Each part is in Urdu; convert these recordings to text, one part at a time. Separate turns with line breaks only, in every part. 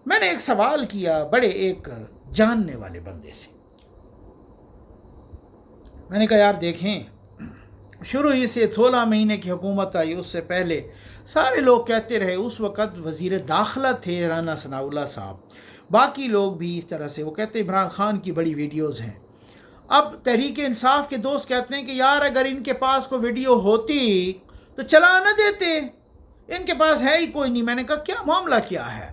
میں نے ایک سوال کیا بڑے ایک جاننے والے بندے سے، میں نے کہا یار دیکھیں، شروع ہی سے 16 مہینے کی حکومت آئی، اس سے پہلے سارے لوگ کہتے رہے، اس وقت وزیر داخلہ تھے رانا ثناء اللہ صاحب، باقی لوگ بھی اس طرح سے وہ کہتے عمران خان کی بڑی ویڈیوز ہیں۔ اب تحریک انصاف کے دوست کہتے ہیں کہ یار اگر ان کے پاس کوئی ویڈیو ہوتی تو چلا نہ دیتے، ان کے پاس ہے ہی کوئی نہیں۔ میں نے کہا کیا معاملہ کیا ہے؟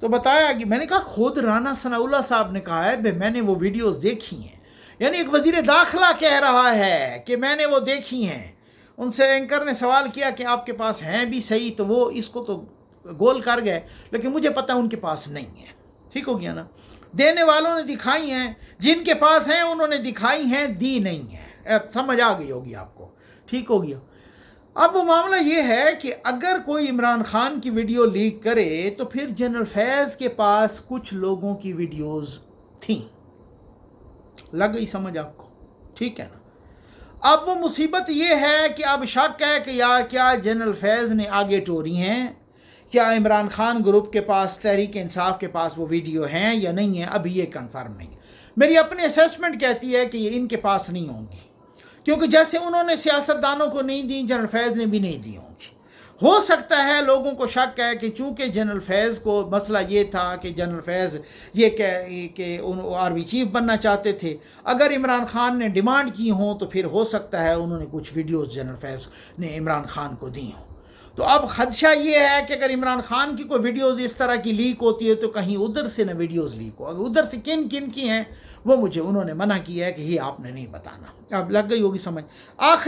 تو بتایا کہ میں نے کہا خود رانا ثناء اللہ صاحب نے کہا ہے میں نے وہ ویڈیوز دیکھی ہیں، یعنی ایک وزیر داخلہ کہہ رہا ہے کہ میں نے وہ دیکھی ہیں۔ ان سے اینکر نے سوال کیا کہ آپ کے پاس ہیں بھی صحیح، تو وہ اس کو تو گول کر گئے، لیکن مجھے پتہ ان کے پاس نہیں ہے۔ ٹھیک ہو گیا نا؟ دینے والوں نے دکھائی ہیں، جن کے پاس ہیں انہوں نے دکھائی ہیں، دی نہیں ہے۔ اب سمجھ آ گئی ہوگی آپ کو، ٹھیک ہو گیا۔ اب وہ معاملہ یہ ہے کہ اگر کوئی عمران خان کی ویڈیو لیک کرے تو پھر جنرل فیض کے پاس کچھ لوگوں کی ویڈیوز تھیں، لگ گئی سمجھ آپ کو؟ ٹھیک ہے نا؟ اب وہ مصیبت یہ ہے کہ اب شک ہے کہ یار کیا جنرل فیض نے آگے ٹوری ہیں، کیا عمران خان گروپ کے پاس، تحریک انصاف کے پاس وہ ویڈیو ہیں یا نہیں ہیں، ابھی یہ کنفرم نہیں۔ میری اپنی اسیسمنٹ کہتی ہے کہ یہ ان کے پاس نہیں ہوں گی، کیونکہ جیسے انہوں نے سیاستدانوں کو نہیں دی، جنرل فیض نے بھی نہیں دی ہوں گی۔ ہو سکتا ہے لوگوں کو شک ہے کہ چونکہ جنرل فیض کو مسئلہ یہ تھا کہ جنرل فیض یہ کہ آرمی چیف بننا چاہتے تھے، اگر عمران خان نے ڈیمانڈ کی ہوں تو پھر ہو سکتا ہے انہوں نے کچھ ویڈیوز جنرل فیض نے عمران خان کو دی ہوں۔ تو اب خدشہ یہ ہے کہ اگر عمران خان کی کوئی ویڈیوز اس طرح کی لیک ہوتی ہے تو کہیں ادھر سے نہ ویڈیوز لیک ہو، اگر ادھر سے کن کن کی ہیں وہ مجھے انہوں نے منع کیا ہے کہ یہ آپ نے نہیں بتانا۔ اب لگ گئی ہوگی سمجھ۔ آخر